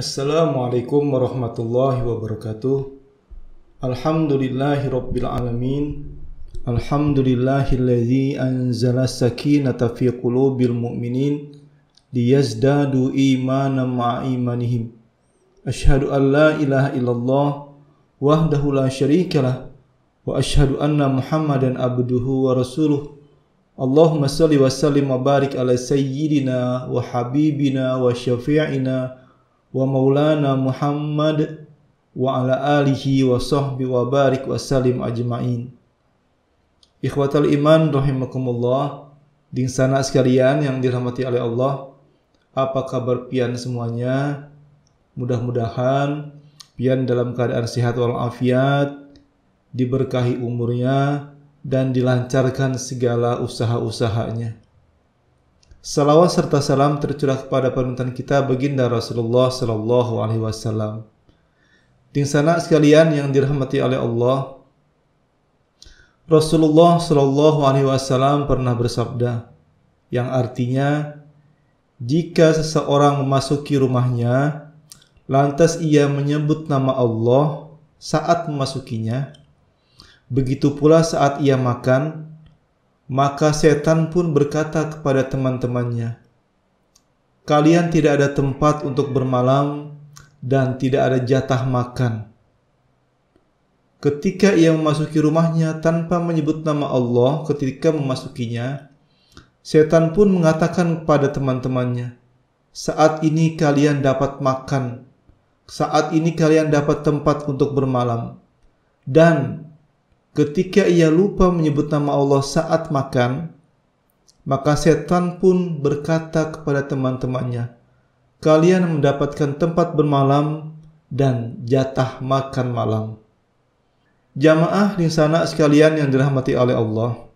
Assalamualaikum warahmatullahi wabarakatuh. Alhamdulillahi rabbil alamin. Alhamdulillahilladzi anzala sakinata fi qulubil mu'minin liyazdadu imanan ma'a imanihim. Asyhadu an la ilaha illallah wahdahu la syarikalah wa asyhadu anna Muhammadan abduhu wa rasuluh. Allahumma salli wa sallim wa barik ala sayyidina wa habibina wa syafi'ina wa maulana Muhammad wa ala alihi wa sahbihi wa barik wa salim ajma'in. Ikhwatal iman rahimakumullah, dingsana sekalian yang dirahmati oleh Allah. Apa kabar pian semuanya? Mudah-mudahan pian dalam keadaan sehat walafiat, diberkahi umurnya dan dilancarkan segala usaha-usahanya. Salawat serta salam tercurah kepada panutan kita baginda Rasulullah sallallahu alaihi wasallam. Dingsana sekalian yang dirahmati oleh Allah, Rasulullah sallallahu alaihi wasallam pernah bersabda yang artinya, jika seseorang memasuki rumahnya lantas ia menyebut nama Allah saat memasukinya, begitu pula saat ia makan, maka setan pun berkata kepada teman-temannya, kalian tidak ada tempat untuk bermalam dan tidak ada jatah makan. Ketika ia memasuki rumahnya tanpa menyebut nama Allah ketika memasukinya, setan pun mengatakan kepada teman-temannya, saat ini kalian dapat makan, saat ini kalian dapat tempat untuk bermalam. Dan ketika ia lupa menyebut nama Allah saat makan, maka setan pun berkata kepada teman-temannya, kalian mendapatkan tempat bermalam dan jatah makan malam. Jamaah di sana sekalian yang dirahmati oleh Allah,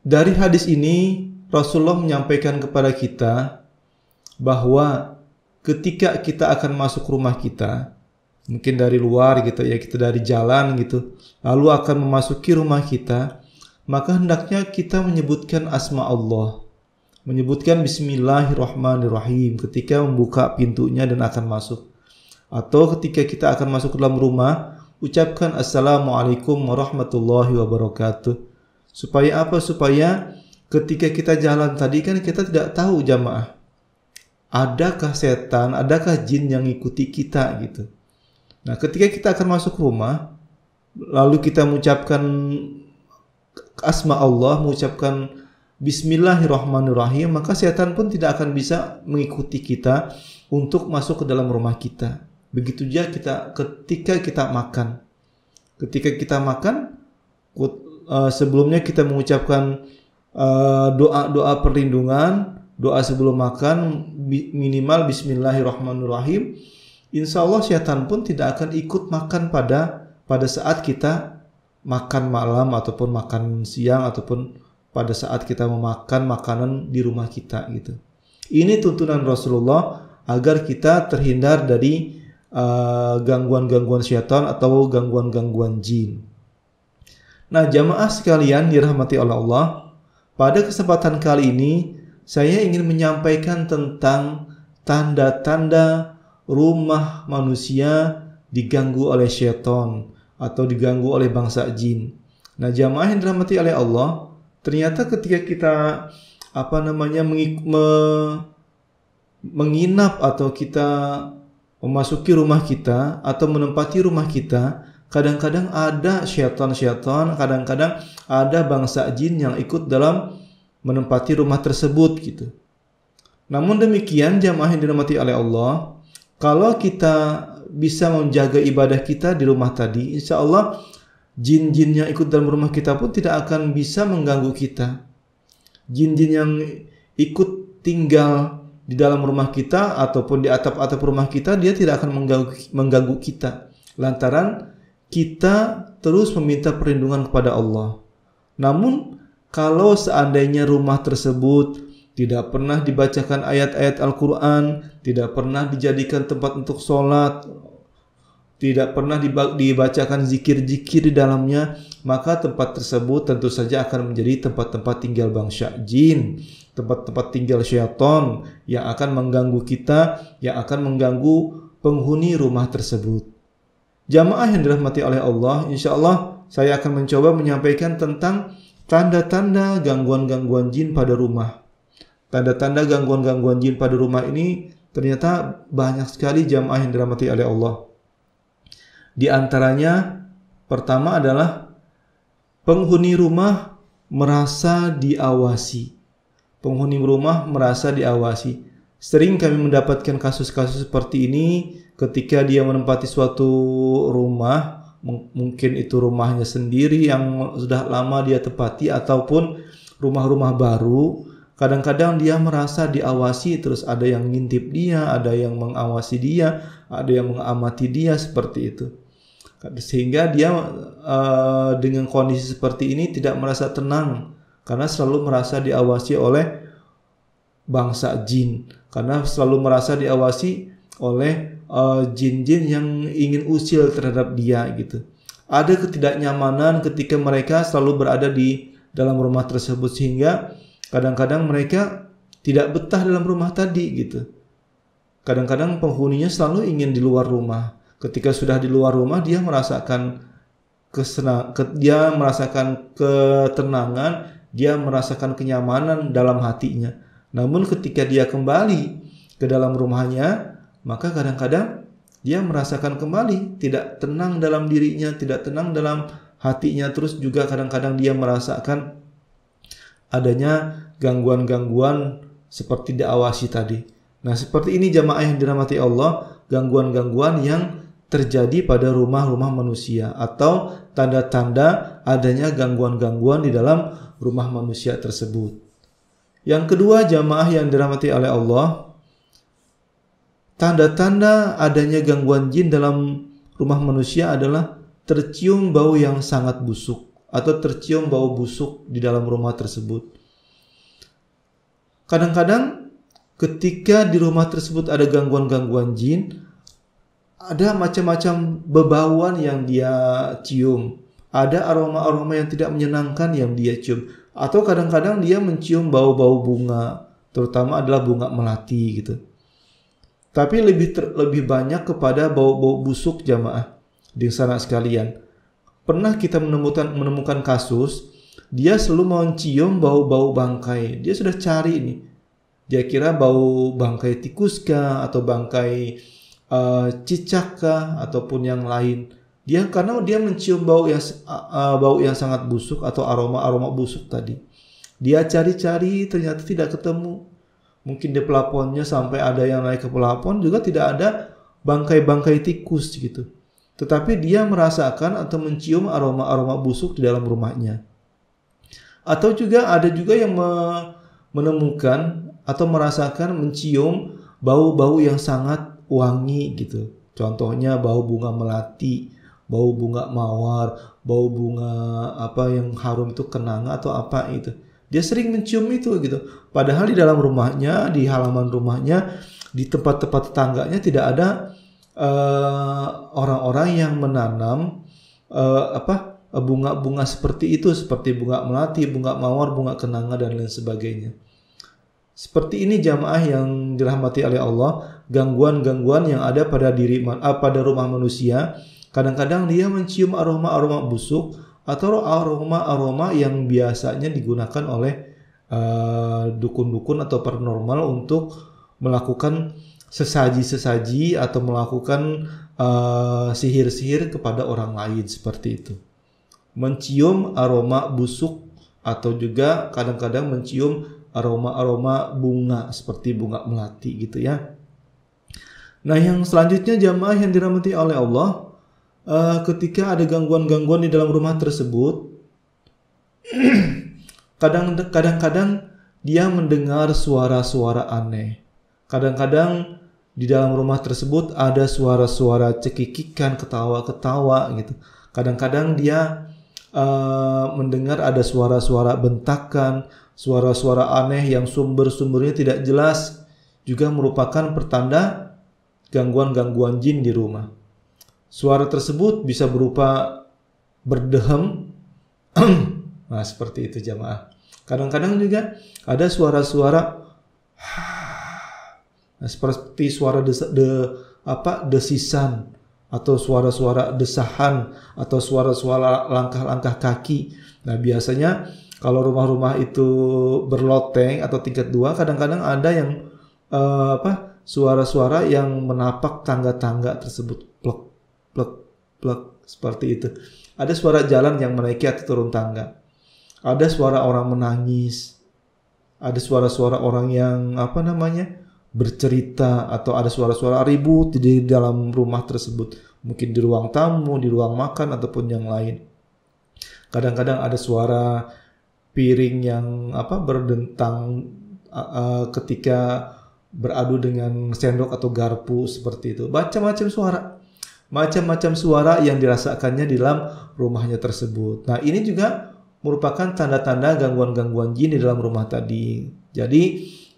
dari hadis ini Rasulullah menyampaikan kepada kita bahwa ketika kita akan masuk rumah kita, mungkin dari luar gitu ya, kita dari jalan gitu, lalu akan memasuki rumah kita, maka hendaknya kita menyebutkan asma Allah, menyebutkan bismillahirrahmanirrahim ketika membuka pintunya dan akan masuk. Atau ketika kita akan masuk ke dalam rumah, ucapkan assalamualaikum warahmatullahi wabarakatuh. Supaya apa? Supaya ketika kita jalan tadi kan kita tidak tahu jamaah, adakah setan, adakah jin yang ikuti kita gitu. Nah, ketika kita akan masuk rumah, lalu kita mengucapkan asma Allah, mengucapkan bismillahirrahmanirrahim, maka setan pun tidak akan bisa mengikuti kita untuk masuk ke dalam rumah kita. Begitu juga ketika kita makan. Ketika kita makan, sebelumnya kita mengucapkan doa-doa perlindungan, doa sebelum makan, minimal bismillahirrahmanirrahim. Insya Allah setan pun tidak akan ikut makan pada saat kita makan malam ataupun makan siang ataupun pada saat kita memakan makanan di rumah kita gitu. Ini tuntunan Rasulullah agar kita terhindar dari gangguan-gangguan setan atau gangguan-gangguan jin. Nah, jamaah sekalian dirahmati oleh Allah, pada kesempatan kali ini saya ingin menyampaikan tentang tanda-tanda rumah manusia diganggu oleh syaitan atau diganggu oleh bangsa jin. Nah, jamaah yang dirahmati oleh Allah, ternyata ketika kita menginap atau kita memasuki rumah kita atau menempati rumah kita, kadang-kadang ada syaitan-syaitan, kadang-kadang ada bangsa jin yang ikut dalam menempati rumah tersebut gitu. Namun demikian jamaah yang dirahmati oleh Allah, kalau kita bisa menjaga ibadah kita di rumah tadi, insya Allah jin-jin yang ikut dalam rumah kita pun tidak akan bisa mengganggu kita. Jin-jin yang ikut tinggal di dalam rumah kita ataupun di atap-atap rumah kita, dia tidak akan mengganggu kita, lantaran kita terus meminta perlindungan kepada Allah. Namun kalau seandainya rumah tersebut tidak pernah dibacakan ayat-ayat Al-Quran, tidak pernah dijadikan tempat untuk sholat, tidak pernah dibacakan zikir-zikir di dalamnya, maka tempat tersebut tentu saja akan menjadi tempat-tempat tinggal bangsa jin, tempat-tempat tinggal syaitan yang akan mengganggu kita, yang akan mengganggu penghuni rumah tersebut. Jamaah yang dirahmati oleh Allah, insya Allah saya akan mencoba menyampaikan tentang tanda-tanda gangguan-gangguan jin pada rumah. Tanda-tanda gangguan-gangguan jin pada rumah ini ternyata banyak sekali jamaah yang dirahmati oleh Allah. Di antaranya pertama adalah penghuni rumah merasa diawasi. Penghuni rumah merasa diawasi. Sering kami mendapatkan kasus-kasus seperti ini ketika dia menempati suatu rumah, mungkin itu rumahnya sendiri yang sudah lama dia tempati ataupun rumah-rumah baru. Kadang-kadang dia merasa diawasi, terus ada yang ngintip dia, ada yang mengawasi dia, ada yang mengamati dia, seperti itu. Sehingga dia dengan kondisi seperti ini tidak merasa tenang karena selalu merasa diawasi oleh bangsa jin, karena selalu merasa diawasi oleh jin-jin yang ingin usil terhadap dia gitu. Ada ketidaknyamanan ketika mereka selalu berada di dalam rumah tersebut, sehingga kadang-kadang mereka tidak betah dalam rumah tadi gitu. Kadang-kadang penghuninya selalu ingin di luar rumah. Ketika sudah di luar rumah, dia merasakan ketenangan, dia merasakan kenyamanan dalam hatinya. Namun ketika dia kembali ke dalam rumahnya, maka kadang-kadang dia merasakan kembali tidak tenang dalam dirinya, tidak tenang dalam hatinya. Terus juga kadang-kadang dia merasakan adanya gangguan-gangguan seperti diawasi tadi. Nah, seperti ini jamaah yang dirahmati Allah, gangguan-gangguan yang terjadi pada rumah-rumah manusia atau tanda-tanda adanya gangguan-gangguan di dalam rumah manusia tersebut. Yang kedua, jamaah yang dirahmati oleh Allah, tanda-tanda adanya gangguan jin dalam rumah manusia adalah tercium bau yang sangat busuk atau tercium bau busuk di dalam rumah tersebut. Kadang-kadang ketika di rumah tersebut ada gangguan-gangguan jin, ada macam-macam bebauan yang dia cium, ada aroma-aroma yang tidak menyenangkan yang dia cium, atau kadang-kadang dia mencium bau-bau bunga, terutama adalah bunga melati gitu. Tapi lebih banyak kepada bau-bau busuk jamaah di sana sekalian. Pernah kita menemukan kasus, dia selalu mencium bau-bau bangkai. Dia sudah cari ini. Dia kira bau bangkai tikus kah atau bangkai cicak kah ataupun yang lain. Karena dia mencium bau yang sangat busuk atau aroma busuk tadi. Dia cari-cari ternyata tidak ketemu. Mungkin di pelaponnya sampai ada yang naik ke pelapon juga tidak ada bangkai-bangkai tikus gitu. Tetapi dia merasakan atau mencium aroma busuk di dalam rumahnya. Atau juga ada juga yang menemukan atau merasakan mencium bau-bau yang sangat wangi gitu. Contohnya bau bunga melati, bau bunga mawar, bau bunga apa yang harum itu kenanga atau apa itu. Dia sering mencium itu gitu. Padahal di dalam rumahnya, di halaman rumahnya, di tempat-tempat tetangganya tidak ada orang-orang yang menanam bunga-bunga seperti itu, seperti bunga melati, bunga mawar, bunga kenanga dan lain sebagainya. Seperti ini jamaah yang dirahmati oleh Allah, gangguan-gangguan yang ada pada rumah manusia. Kadang-kadang dia mencium aroma-aroma busuk atau aroma-aroma yang biasanya digunakan oleh dukun-dukun atau paranormal untuk melakukan sesaji-sesaji atau melakukan sihir-sihir kepada orang lain, seperti itu. Mencium aroma busuk atau juga kadang-kadang mencium aroma-aroma bunga seperti bunga melati gitu ya. Nah, yang selanjutnya jamaah yang dirahmati oleh Allah, ketika ada gangguan-gangguan di dalam rumah tersebut, kadang-kadang dia mendengar suara-suara aneh. Kadang-kadang di dalam rumah tersebut ada suara-suara cekikikan, ketawa-ketawa gitu. Kadang-kadang dia mendengar ada suara-suara bentakan, suara-suara aneh yang sumber-sumbernya tidak jelas, juga merupakan pertanda gangguan-gangguan jin di rumah. Suara tersebut bisa berupa berdehem. Nah, seperti itu jamaah. Kadang-kadang juga ada suara-suara seperti suara desisan atau suara-suara desahan atau suara-suara langkah-langkah kaki. Nah, biasanya kalau rumah-rumah itu berloteng atau tingkat 2, kadang-kadang ada yang suara-suara yang menapak tangga-tangga tersebut, plek plek plek, seperti itu. Ada suara jalan yang menaiki atau turun tangga. Ada suara orang menangis. Ada suara-suara orang yang bercerita, atau ada suara-suara ribut di dalam rumah tersebut. Mungkin di ruang tamu, di ruang makan, ataupun yang lain. Kadang-kadang ada suara piring yang berdentang ketika beradu dengan sendok atau garpu, seperti itu. Macam-macam suara yang dirasakannya di dalam rumahnya tersebut. Nah, ini juga merupakan tanda-tanda gangguan-gangguan jin di dalam rumah tadi. Jadi,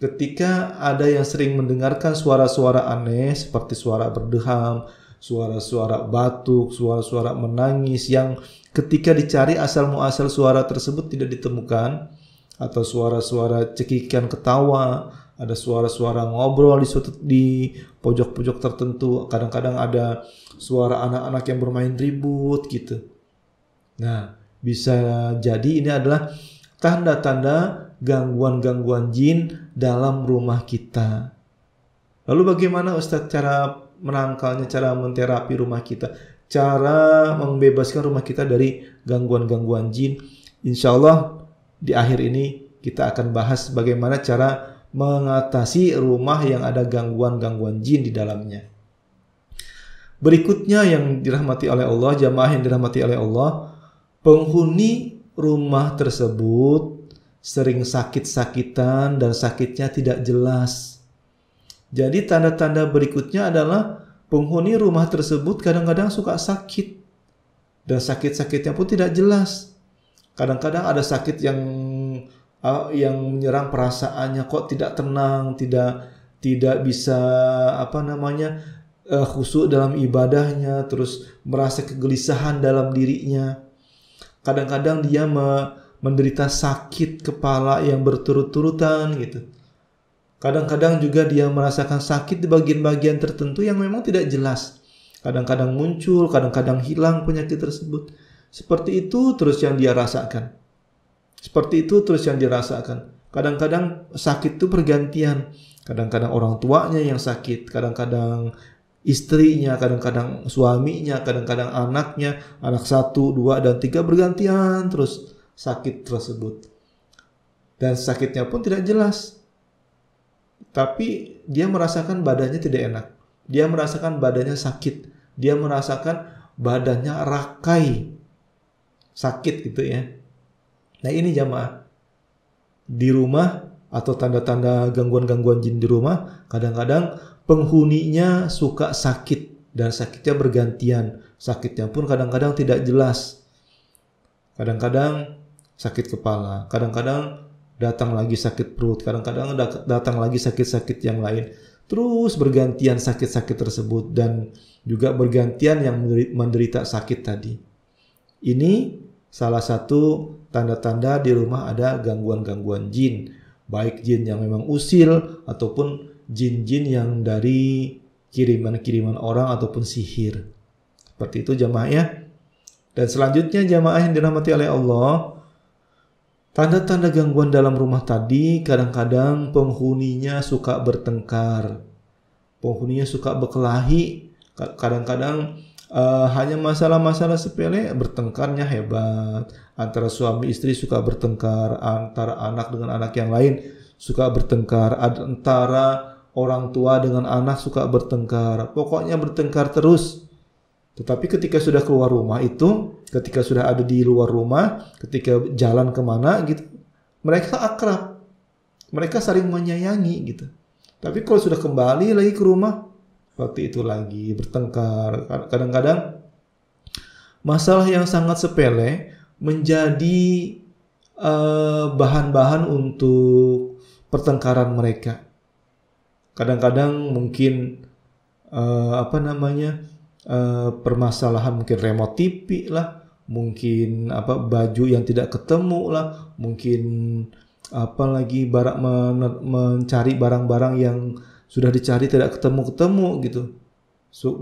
ketika ada yang sering mendengarkan suara-suara aneh seperti suara berdeham, suara-suara batuk, suara-suara menangis yang ketika dicari asal muasal suara tersebut tidak ditemukan, atau suara-suara cekikan ketawa, ada suara-suara ngobrol di pojok-pojok tertentu, kadang-kadang ada suara anak-anak yang bermain ribut gitu. Nah, bisa jadi ini adalah tanda-tanda gangguan-gangguan jin dalam rumah kita. Lalu bagaimana Ustadz cara menangkalnya, cara menterapi rumah kita, cara membebaskan rumah kita dari gangguan-gangguan jin? Insya Allah di akhir ini kita akan bahas bagaimana cara mengatasi rumah yang ada gangguan-gangguan jin di dalamnya. Berikutnya yang dirahmati oleh Allah, jamaah yang dirahmati oleh Allah, penghuni rumah tersebut sering sakit-sakitan dan sakitnya tidak jelas. Jadi tanda-tanda berikutnya adalah penghuni rumah tersebut kadang-kadang suka sakit dan sakit-sakitnya pun tidak jelas. Kadang-kadang ada sakit yang menyerang perasaannya, kok tidak tenang, tidak bisa khusyuk dalam ibadahnya, terus merasa kegelisahan dalam dirinya. Kadang-kadang dia menderita sakit kepala yang berturut-turutan gitu. Kadang-kadang juga dia merasakan sakit di bagian-bagian tertentu yang memang tidak jelas. Kadang-kadang muncul, kadang-kadang hilang penyakit tersebut. Seperti itu terus yang dia rasakan. Kadang-kadang sakit itu bergantian. Kadang-kadang orang tuanya yang sakit, kadang-kadang istrinya, kadang-kadang suaminya, kadang-kadang anaknya, anak 1, 2, dan 3 bergantian terus sakit tersebut. Dan sakitnya pun tidak jelas. Tapi dia merasakan badannya tidak enak. Dia merasakan badannya sakit. Dia merasakan badannya rakai. Sakit gitu ya. Nah, ini jamaah. Di rumah atau tanda-tanda gangguan-gangguan jin di rumah, kadang-kadang penghuninya suka sakit dan sakitnya bergantian. Sakitnya pun kadang-kadang tidak jelas. Kadang-kadang sakit kepala, kadang-kadang datang lagi sakit perut, kadang-kadang datang lagi sakit-sakit yang lain. Terus bergantian sakit-sakit tersebut dan juga bergantian yang menderita sakit tadi. Ini salah satu tanda-tanda di rumah ada gangguan-gangguan jin. Baik jin yang memang usil ataupun jin-jin yang dari kiriman-kiriman orang ataupun sihir. Seperti itu jamaah ya. Dan selanjutnya jamaah yang dirahmati oleh Allah, tanda-tanda gangguan dalam rumah tadi, kadang-kadang penghuninya suka bertengkar. Penghuninya suka berkelahi. Kadang-kadang hanya masalah-masalah sepele, bertengkarnya hebat. Antara suami istri suka bertengkar, antara anak dengan anak yang lain suka bertengkar, antara orang tua dengan anak suka bertengkar. Pokoknya bertengkar terus. Tetapi ketika sudah keluar rumah itu, ketika sudah ada di luar rumah, ketika jalan kemana gitu, mereka akrab, mereka saling menyayangi gitu. Tapi kalau sudah kembali lagi ke rumah, seperti itu lagi, bertengkar. Kadang-kadang masalah yang sangat sepele menjadi bahan-bahan untuk pertengkaran mereka. Kadang-kadang mungkin permasalahan mungkin remote TV lah, mungkin baju yang tidak ketemu lah, mungkin apalagi mencari barang-barang yang sudah dicari tidak ketemu-ketemu gitu.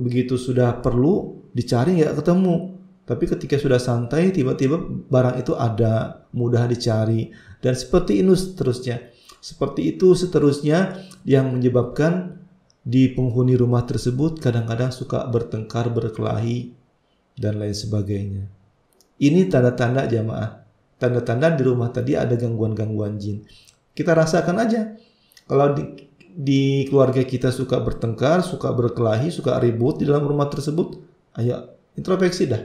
Begitu sudah perlu dicari nggak ketemu. Tapi ketika sudah santai tiba-tiba barang itu ada, mudah dicari, dan seperti itu seterusnya. Seperti itu seterusnya yang menyebabkan di penghuni rumah tersebut kadang-kadang suka bertengkar, berkelahi dan lain sebagainya. Ini tanda-tanda jamaah. Tanda-tanda di rumah tadi ada gangguan-gangguan jin. Kita rasakan aja. Kalau di keluarga kita suka bertengkar, suka berkelahi, suka ribut di dalam rumah tersebut, ayo introspeksi dah.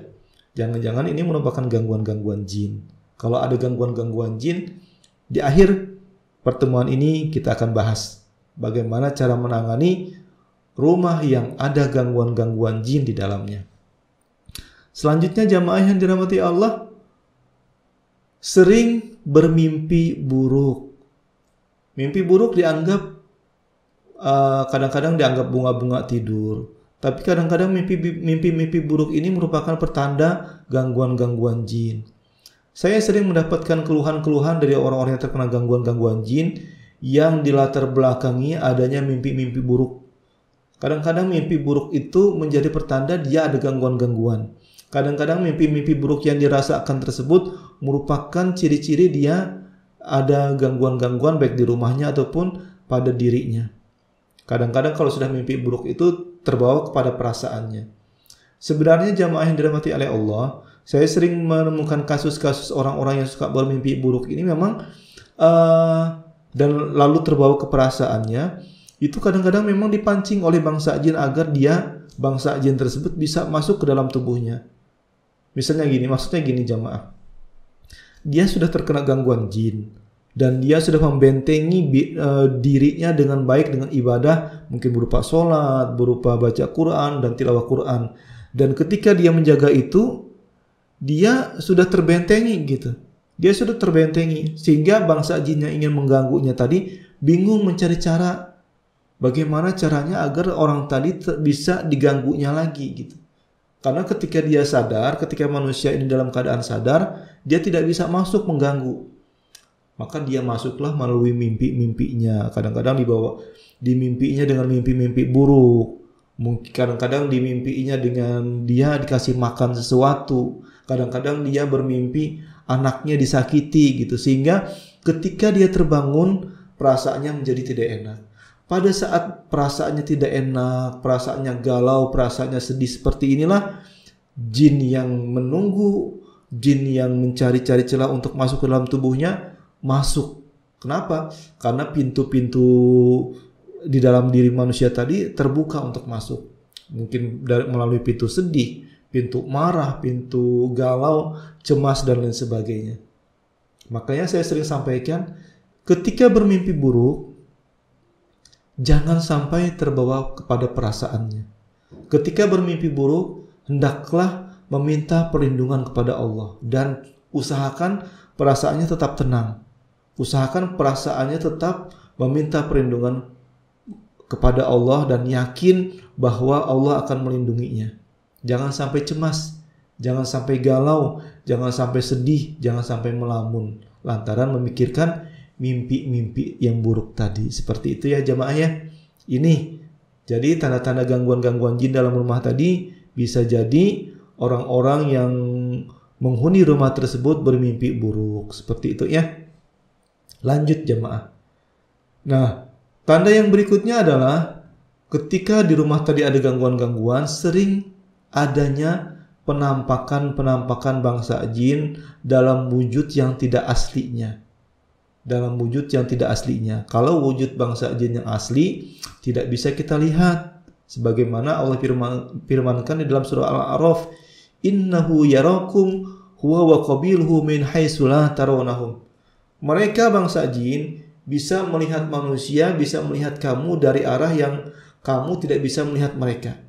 Jangan-jangan ini merupakan gangguan-gangguan jin. Kalau ada gangguan-gangguan jin, di akhir pertemuan ini kita akan bahas bagaimana cara menangani rumah yang ada gangguan-gangguan jin di dalamnya. Selanjutnya jamaah yang dirahmati Allah, sering bermimpi buruk. Mimpi buruk dianggap kadang-kadang dianggap bunga-bunga tidur. Tapi kadang-kadang mimpi-mimpi buruk ini merupakan pertanda gangguan-gangguan jin. Saya sering mendapatkan keluhan-keluhan dari orang-orang yang terkena gangguan-gangguan jin yang dilatar belakangi adanya mimpi-mimpi buruk. Kadang-kadang mimpi buruk itu menjadi pertanda dia ada gangguan-gangguan. Kadang-kadang mimpi-mimpi buruk yang dirasakan tersebut merupakan ciri-ciri dia ada gangguan-gangguan baik di rumahnya ataupun pada dirinya. Kadang-kadang kalau sudah mimpi buruk itu terbawa kepada perasaannya. Sebenarnya jamaah yang dirahmati oleh Allah, saya sering menemukan kasus-kasus orang-orang yang suka bermimpi buruk ini memang dan lalu terbawa ke perasaannya, itu kadang-kadang memang dipancing oleh bangsa jin agar bangsa jin tersebut bisa masuk ke dalam tubuhnya. Misalnya gini, maksudnya gini jamaah. Dia sudah terkena gangguan jin dan dia sudah membentengi dirinya dengan baik dengan ibadah, mungkin berupa sholat, berupa baca Quran dan tilawah Quran. Dan ketika dia menjaga itu, dia sudah terbentengi gitu. Dia sudah terbentengi sehingga bangsa jin yang ingin mengganggunya tadi bingung mencari cara bagaimana caranya agar orang tadi bisa diganggunya lagi gitu. Karena ketika dia sadar, ketika manusia ini dalam keadaan sadar, dia tidak bisa masuk mengganggu. Maka dia masuklah melalui mimpi-mimpinya. Kadang-kadang dibawa di mimpinya dengan mimpi-mimpi buruk. Mungkin kadang-kadang di mimpinya dengan dia dikasih makan sesuatu. Kadang-kadang dia bermimpi anaknya disakiti gitu. Sehingga ketika dia terbangun, perasaannya menjadi tidak enak. Pada saat perasaannya tidak enak, perasaannya galau, perasaannya sedih seperti inilah, jin yang menunggu, jin yang mencari-cari celah untuk masuk ke dalam tubuhnya, masuk. Kenapa? Karena pintu-pintu di dalam diri manusia tadi terbuka untuk masuk. Mungkin melalui pintu sedih, pintu marah, pintu galau, cemas, dan lain sebagainya. Makanya saya sering sampaikan, ketika bermimpi buruk, jangan sampai terbawa kepada perasaannya. Ketika bermimpi buruk, hendaklah meminta perlindungan kepada Allah dan usahakan perasaannya tetap tenang. Usahakan perasaannya tetap meminta perlindungan kepada Allah dan yakin bahwa Allah akan melindunginya. Jangan sampai cemas, jangan sampai galau, jangan sampai sedih, jangan sampai melamun lantaran memikirkan mimpi-mimpi yang buruk tadi. Seperti itu ya jamaah ya. Ini jadi tanda-tanda gangguan-gangguan jin dalam rumah tadi bisa jadi orang-orang yang menghuni rumah tersebut bermimpi buruk. Seperti itu ya. Lanjut jamaah. Nah, tanda yang berikutnya adalah ketika di rumah tadi ada gangguan-gangguan, sering adanya penampakan-penampakan bangsa jin dalam wujud yang tidak aslinya. Dalam wujud yang tidak aslinya. Kalau wujud bangsa jin yang asli tidak bisa kita lihat. Sebagaimana Allah firmankan di dalam surah Al-A'raf, "Innahu yarakum huwa wa qabiluhu min haitsu la tarawnahum." Mereka bangsa jin bisa melihat manusia, bisa melihat kamu dari arah yang kamu tidak bisa melihat mereka.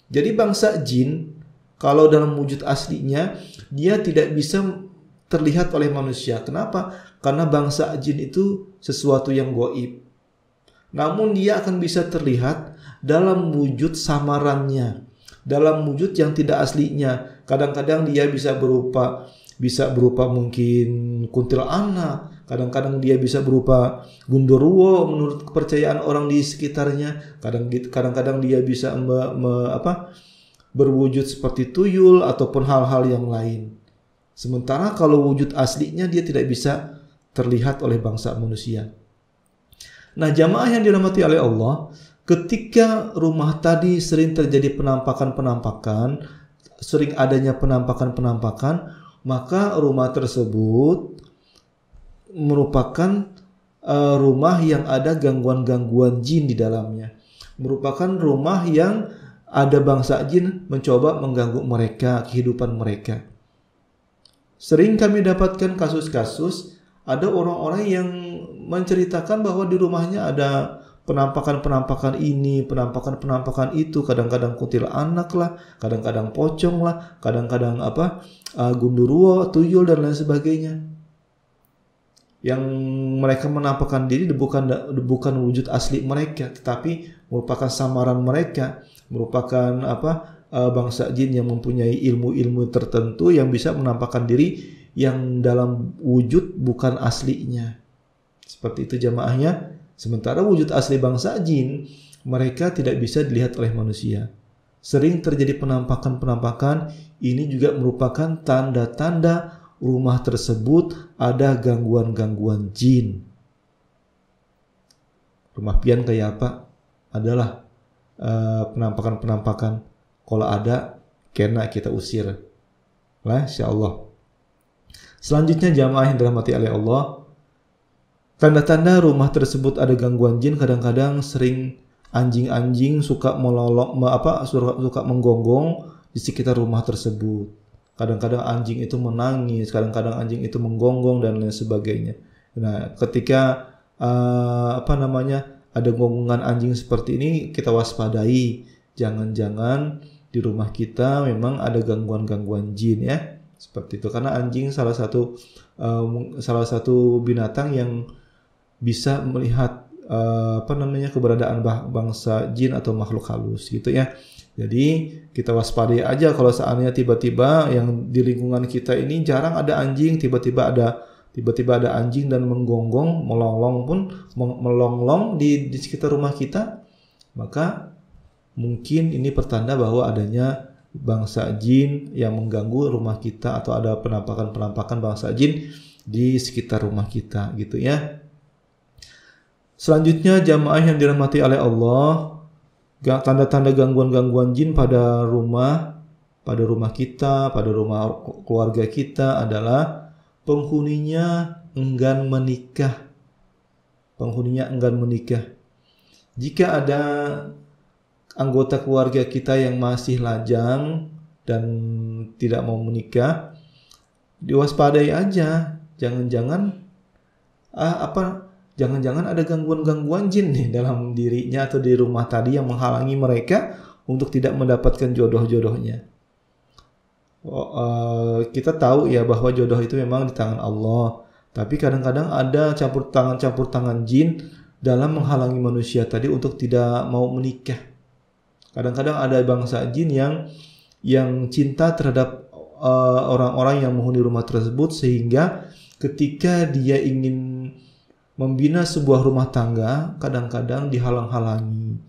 Jadi bangsa jin kalau dalam wujud aslinya dia tidak bisa terlihat oleh manusia. Kenapa? Karena bangsa jin itu sesuatu yang gaib. Namun dia akan bisa terlihat dalam wujud samarannya, dalam wujud yang tidak aslinya. Kadang-kadang dia bisa berupa mungkin kuntilanak, Kadang-kadang dia bisa berupa gundurwo menurut kepercayaan orang di sekitarnya. Kadang-kadang dia bisa berwujud seperti tuyul ataupun hal-hal yang lain. Sementara kalau wujud aslinya dia tidak bisa terlihat oleh bangsa manusia. Nah, jamaah yang dirahmati oleh Allah, ketika rumah tadi sering terjadi penampakan-penampakan, sering adanya penampakan-penampakan, maka rumah tersebut merupakan rumah yang ada gangguan-gangguan jin di dalamnya. Merupakan rumah yang ada bangsa jin mencoba mengganggu mereka, kehidupan mereka. Sering kami dapatkan kasus-kasus ada orang-orang yang menceritakan bahwa di rumahnya ada penampakan-penampakan ini, penampakan-penampakan itu, kadang-kadang kuntil anak lah, kadang-kadang pocong lah, kadang-kadang gundurwo, tuyul dan lain sebagainya. Yang mereka menampakkan diri bukan wujud asli mereka, tetapi merupakan samaran mereka, merupakan bangsa jin yang mempunyai ilmu-ilmu tertentu yang bisa menampakkan diri yang dalam wujud bukan aslinya. Seperti itu jamaahnya. Sementara wujud asli bangsa jin mereka tidak bisa dilihat oleh manusia. Sering terjadi penampakan-penampakan, ini juga merupakan tanda-tanda rumah tersebut ada gangguan-gangguan jin. Rumah pian kayak apa? Adalah penampakan-penampakan. Kalau ada, kena kita usir. Lah, insyaallah. Selanjutnya jamaah yang dirahmati oleh Allah, tanda-tanda rumah tersebut ada gangguan jin, kadang-kadang sering anjing-anjing suka suka menggonggong di sekitar rumah tersebut. Kadang-kadang anjing itu menangis, kadang-kadang anjing itu menggonggong dan lain sebagainya. Nah, ketika ada gonggongan anjing seperti ini, kita waspadai. Jangan-jangan di rumah kita memang ada gangguan-gangguan jin ya. Seperti itu, karena anjing salah satu binatang yang bisa melihat keberadaan bangsa jin atau makhluk halus gitu ya. Jadi kita waspadai aja kalau seandainya tiba-tiba yang di lingkungan kita ini jarang ada anjing, tiba-tiba ada anjing dan menggonggong, melonglong di sekitar rumah kita, maka mungkin ini pertanda bahwa adanya bangsa jin yang mengganggu rumah kita atau ada penampakan-penampakan bangsa jin di sekitar rumah kita gitu ya. Selanjutnya jamaah yang dirahmati oleh Allah, tanda-tanda gangguan-gangguan jin pada rumah kita, pada rumah keluarga kita adalah penghuninya enggan menikah. Jika ada anggota keluarga kita yang masih lajang dan tidak mau menikah, diwaspadai aja. Jangan-jangan ada gangguan-gangguan jin nih dalam dirinya atau di rumah tadi yang menghalangi mereka untuk tidak mendapatkan jodoh-jodohnya. Kita tahu ya bahwa jodoh itu memang di tangan Allah, tapi kadang-kadang ada campur tangan jin dalam menghalangi manusia tadi untuk tidak mau menikah. Kadang-kadang ada bangsa jin yang cinta terhadap orang-orang yang menghuni rumah tersebut, sehingga ketika dia ingin membina sebuah rumah tangga, kadang-kadang dihalang-halangi.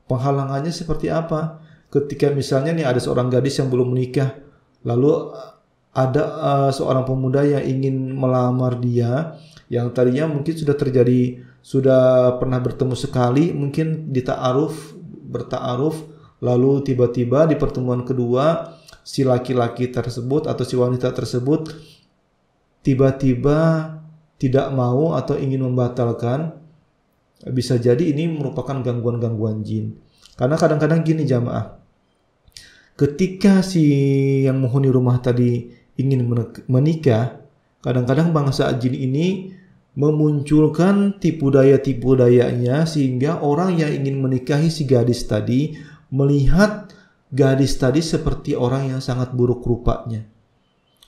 Penghalangannya seperti apa? Ketika misalnya nih ada seorang gadis yang belum menikah, lalu ada seorang pemuda yang ingin melamar dia, yang tadinya mungkin sudah pernah bertemu sekali, mungkin berta'aruf, lalu tiba-tiba di pertemuan kedua si laki-laki tersebut atau si wanita tersebut tiba-tiba tidak mau atau ingin membatalkan. Bisa jadi ini merupakan gangguan-gangguan jin. Karena kadang-kadang gini jamaah, ketika si yang menghuni rumah tadi ingin menikah, kadang-kadang bangsa jin ini memunculkan tipu dayanya, sehingga orang yang ingin menikahi si gadis tadi melihat gadis tadi seperti orang yang sangat buruk rupanya.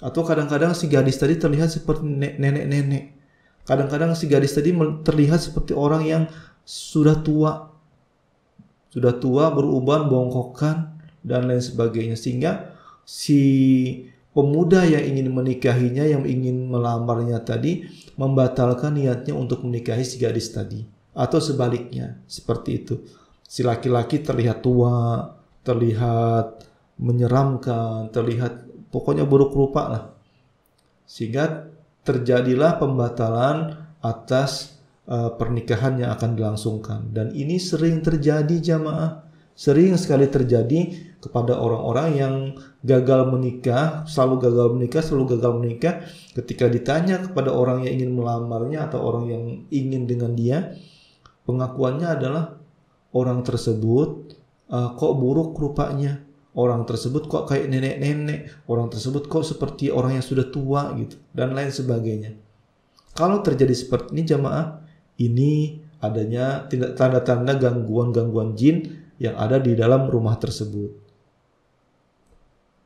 Atau kadang-kadang si gadis tadi terlihat seperti nenek-nenek. Kadang-kadang si gadis tadi terlihat seperti orang yang sudah tua, beruban, bongkokan dan lain sebagainya, sehingga si pemuda yang ingin menikahinya, yang ingin melamarnya tadi, membatalkan niatnya untuk menikahi si gadis tadi. Atau sebaliknya, seperti itu. Si laki-laki terlihat tua, terlihat menyeramkan, terlihat pokoknya buruk rupa lah. Sehingga terjadilah pembatalan atas pernikahan yang akan dilangsungkan. Dan ini sering terjadi jamaah. Sering sekali terjadi kepada orang-orang yang gagal menikah, selalu gagal menikah. Ketika ditanya kepada orang yang ingin melamarnya atau orang yang ingin dengan dia, pengakuannya adalah orang tersebut kok buruk rupanya, orang tersebut kok kayak nenek-nenek, orang tersebut kok seperti orang yang sudah tua gitu, dan lain sebagainya. Kalau terjadi seperti ini jamaah, ini adanya tanda-tanda gangguan-gangguan jin yang ada di dalam rumah tersebut.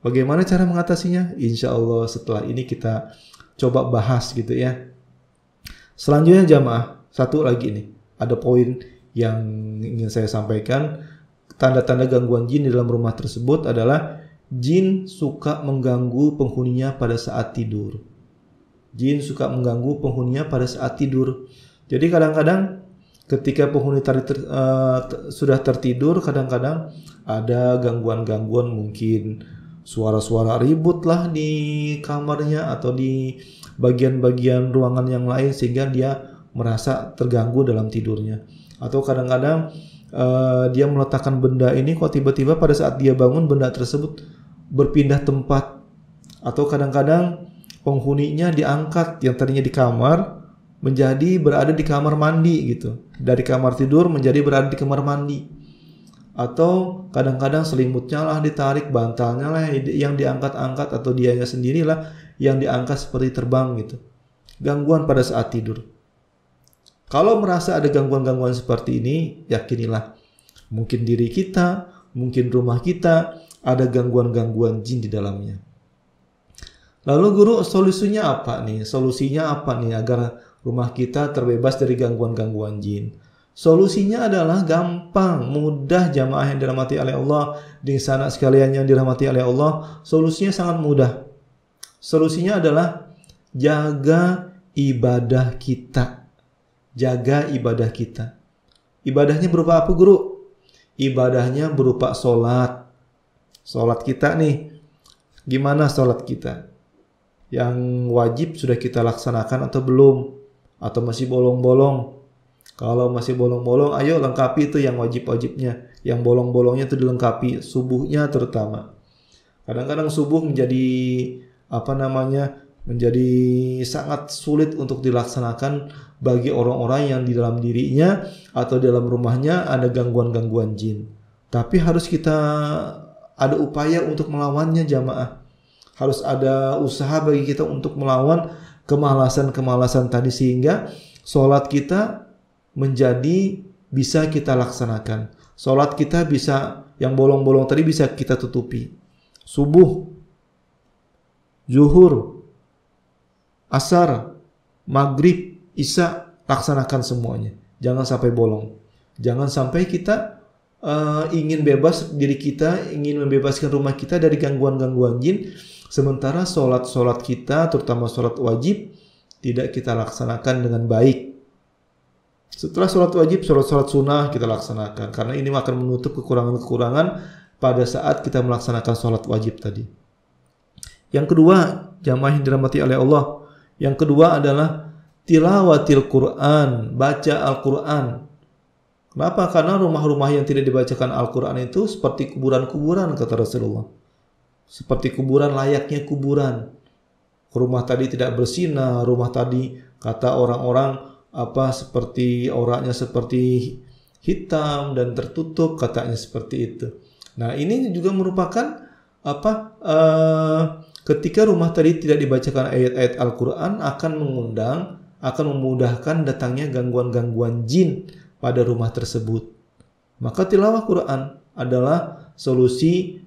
Bagaimana cara mengatasinya? Insya Allah setelah ini kita coba bahas gitu ya. Selanjutnya jamaah, satu lagi nih, ada poin yang ingin saya sampaikan. Tanda-tanda gangguan jin di dalam rumah tersebut adalah jin suka mengganggu penghuninya pada saat tidur. Jin suka mengganggu penghuninya pada saat tidur. Jadi kadang-kadang ketika penghuni tadi sudah tertidur, kadang-kadang ada gangguan-gangguan, mungkin suara-suara ribut lah di kamarnya atau di bagian-bagian ruangan yang lain sehingga dia merasa terganggu dalam tidurnya. Atau kadang-kadang dia meletakkan benda ini kok tiba-tiba pada saat dia bangun benda tersebut berpindah tempat. Atau kadang-kadang penghuninya diangkat yang tadinya di kamar menjadi berada di kamar mandi gitu. Dari kamar tidur menjadi berada di kamar mandi. Atau kadang-kadang selimutnya lah ditarik, bantalnya lah yang diangkat-angkat, atau dianya sendirilah yang diangkat seperti terbang gitu. Gangguan pada saat tidur. Kalau merasa ada gangguan-gangguan seperti ini, yakinilah mungkin diri kita, mungkin rumah kita ada gangguan-gangguan jin di dalamnya. Lalu guru, solusinya apa nih? Solusinya apa nih agar rumah kita terbebas dari gangguan-gangguan jin? Solusinya adalah gampang, mudah jamaah yang dirahmati oleh Allah, di sana sekalian yang dirahmati oleh Allah. Solusinya sangat mudah. Solusinya adalah jaga ibadah kita. Jaga ibadah kita. Ibadahnya berupa apa guru? Ibadahnya berupa sholat. Sholat kita nih, gimana sholat kita? Yang wajib sudah kita laksanakan atau belum? Atau masih bolong-bolong? Kalau masih bolong-bolong, ayo lengkapi itu yang wajib-wajibnya. Yang bolong-bolongnya itu dilengkapi, subuhnya terutama. Kadang-kadang subuh menjadi menjadi sangat sulit untuk dilaksanakan bagi orang-orang yang di dalam dirinya atau dalam rumahnya ada gangguan-gangguan jin. Tapi harus kita ada upaya untuk melawannya jamaah. Harus ada usaha bagi kita untuk melawan kemalasan-kemalasan tadi sehingga sholat kita menjadi bisa kita laksanakan. Sholat kita bisa, yang bolong-bolong tadi bisa kita tutupi. Subuh, zuhur, asar, maghrib, isya, laksanakan semuanya. Jangan sampai bolong. Jangan sampai kita ingin bebas diri kita, ingin membebaskan rumah kita dari gangguan-gangguan jin. Sementara sholat-sholat kita, terutama sholat wajib, tidak kita laksanakan dengan baik. Setelah sholat wajib, sholat sunnah kita laksanakan. Karena ini akan menutup kekurangan-kekurangan pada saat kita melaksanakan sholat wajib tadi. Yang kedua, jamaah yang dirahmati oleh Allah. Yang kedua adalah tilawatil Quran, baca Al-Quran. Kenapa? Karena rumah-rumah yang tidak dibacakan Al-Quran itu seperti kuburan-kuburan, kata Rasulullah. Seperti kuburan, layaknya kuburan. Rumah tadi tidak bersinar, rumah tadi kata orang-orang seperti auratnya seperti hitam dan tertutup, katanya seperti itu. Nah, ini juga merupakan ketika rumah tadi tidak dibacakan ayat-ayat Al-Quran akan memudahkan datangnya gangguan-gangguan jin pada rumah tersebut. Maka tilawah Quran adalah solusi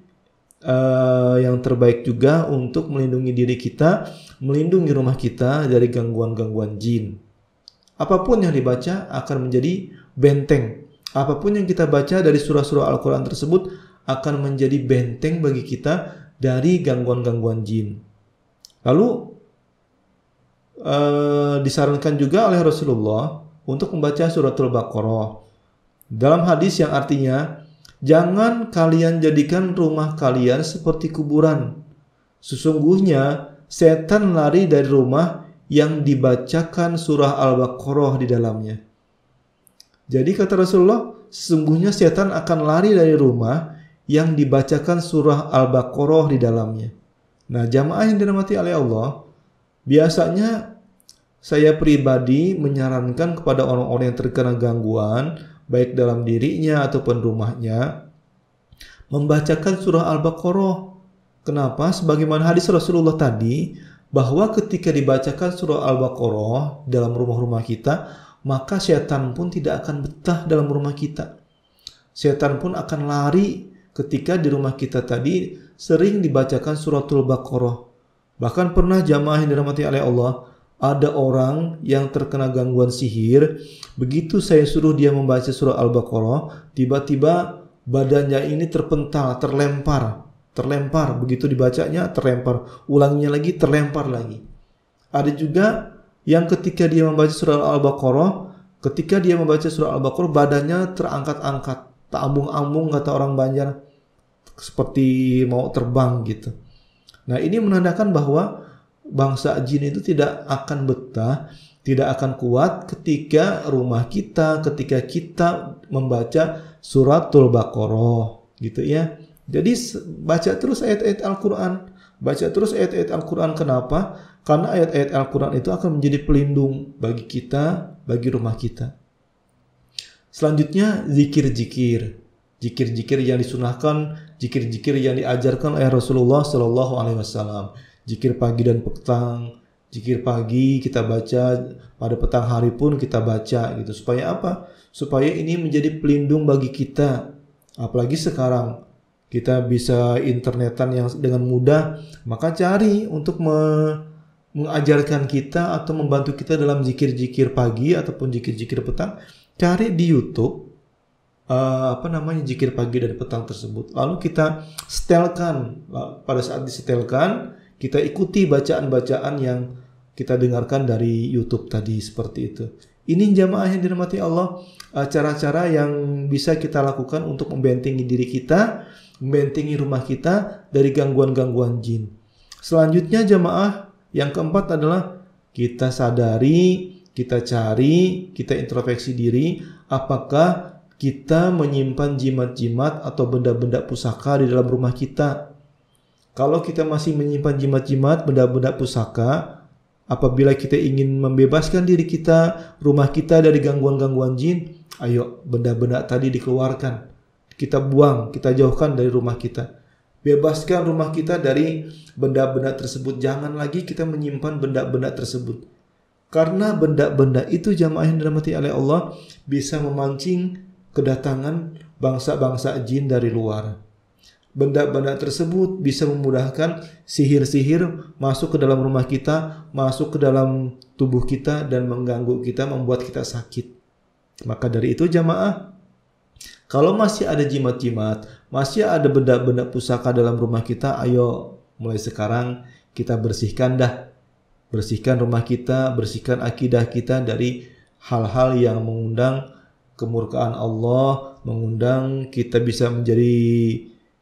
yang terbaik juga untuk melindungi diri kita, melindungi rumah kita dari gangguan-gangguan jin. Apapun yang dibaca akan menjadi benteng. Apapun yang kita baca dari surah-surah Al-Quran tersebut akan menjadi benteng bagi kita dari gangguan-gangguan jin. Lalu disarankan juga oleh Rasulullah untuk membaca suratul Baqarah dalam hadis yang artinya, jangan kalian jadikan rumah kalian seperti kuburan. Sesungguhnya setan lari dari rumah yang dibacakan surah Al-Baqarah di dalamnya. Jadi kata Rasulullah, sesungguhnya setan akan lari dari rumah yang dibacakan surah Al-Baqarah di dalamnya. Nah, jamaah yang dirahmati oleh Allah, biasanya saya pribadi menyarankan kepada orang-orang yang terkena gangguan, baik dalam dirinya ataupun rumahnya, membacakan surah Al-Baqarah. Kenapa? Sebagaimana hadis Rasulullah tadi, bahwa ketika dibacakan surah Al-Baqarah dalam rumah-rumah kita, maka setan pun tidak akan betah dalam rumah kita. Setan pun akan lari ketika di rumah kita tadi sering dibacakan suratul Baqarah. Bahkan pernah jamaah yang dirahmati oleh Allah, ada orang yang terkena gangguan sihir, begitu saya suruh dia membaca surah Al-Baqarah, tiba-tiba badannya ini terpental, terlempar, begitu dibacanya terlempar, ulanginya lagi terlempar lagi. Ada juga yang ketika dia membaca surah Al-Baqarah, badannya terangkat-angkat, tak ambung-ambung kata orang Banjar, seperti mau terbang gitu. Nah, ini menandakan bahwa bangsa jin itu tidak akan betah, tidak akan kuat ketika rumah kita, ketika kita membaca suratul Baqarah gitu ya. Jadi baca terus ayat-ayat Al-Quran. Baca terus ayat-ayat Al-Quran. Kenapa? Karena ayat-ayat Al-Quran itu akan menjadi pelindung bagi kita, bagi rumah kita. Selanjutnya zikir-zikir. Zikir-zikir yang disunahkan, zikir-zikir yang diajarkan oleh Rasulullah SAW. Zikir pagi dan petang. Zikir pagi kita baca, pada petang hari pun kita baca gitu. Supaya apa? Supaya ini menjadi pelindung bagi kita. Apalagi sekarang kita bisa internetan yang dengan mudah, maka cari untuk mengajarkan kita atau membantu kita dalam zikir-zikir pagi ataupun zikir-zikir petang. Cari di YouTube zikir pagi dan petang tersebut. Lalu kita setelkan. Pada saat disetelkan, kita ikuti bacaan-bacaan yang kita dengarkan dari YouTube tadi, seperti itu. Ini jamaah yang dirahmati Allah, cara-cara yang bisa kita lakukan untuk membentengi diri kita, membentengi rumah kita dari gangguan-gangguan jin. Selanjutnya jamaah yang keempat adalah kita sadari, kita cari, kita introspeksi diri, apakah kita menyimpan jimat-jimat atau benda-benda pusaka di dalam rumah kita. Kalau kita masih menyimpan jimat-jimat, benda-benda pusaka, apabila kita ingin membebaskan diri kita, rumah kita dari gangguan-gangguan jin, ayo benda-benda tadi dikeluarkan. Kita buang, kita jauhkan dari rumah kita. Bebaskan rumah kita dari benda-benda tersebut. Jangan lagi kita menyimpan benda-benda tersebut. Karena benda-benda itu jamaah yang dirahmati oleh Allah bisa memancing kedatangan bangsa-bangsa jin dari luar. Benda-benda tersebut bisa memudahkan sihir-sihir masuk ke dalam rumah kita, masuk ke dalam tubuh kita dan mengganggu kita, membuat kita sakit. Maka dari itu jamaah, kalau masih ada jimat-jimat, masih ada benda-benda pusaka dalam rumah kita, ayo mulai sekarang kita bersihkan dah. Bersihkan rumah kita, bersihkan akidah kita dari hal-hal yang mengundang kemurkaan Allah, mengundang kita bisa menjadi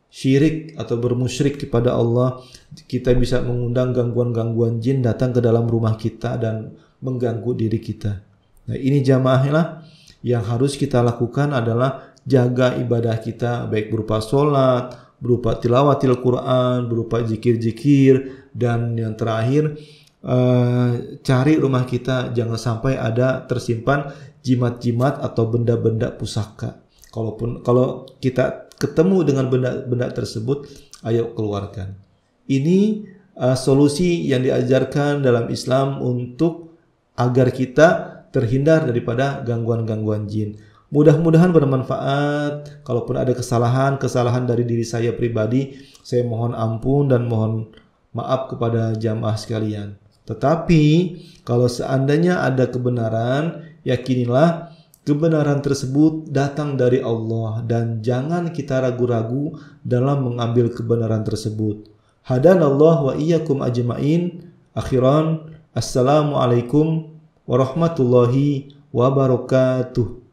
syirik atau bermusyrik kepada Allah. Kita bisa mengundang gangguan-gangguan jin datang ke dalam rumah kita dan mengganggu diri kita. Nah, ini jamaahlah yang harus kita lakukan adalah jaga ibadah kita, baik berupa sholat, berupa tilawatil Quran, berupa zikir-zikir, dan yang terakhir cari rumah kita jangan sampai ada tersimpan jimat-jimat atau benda-benda pusaka. Kalau kita ketemu dengan benda-benda tersebut, ayo keluarkan. Ini solusi yang diajarkan dalam Islam untuk agar kita terhindar daripada gangguan-gangguan jin. Mudah-mudahan bermanfaat. Kalaupun ada kesalahan dari diri saya pribadi, saya mohon ampun dan mohon maaf kepada jamaah sekalian. Tetapi kalau seandainya ada kebenaran, yakinilah kebenaran tersebut datang dari Allah dan jangan kita ragu-ragu dalam mengambil kebenaran tersebut. Hadanallah wa iyyakum ajma'in. Akhiran, assalamualaikum warahmatullahi wabarakatuh.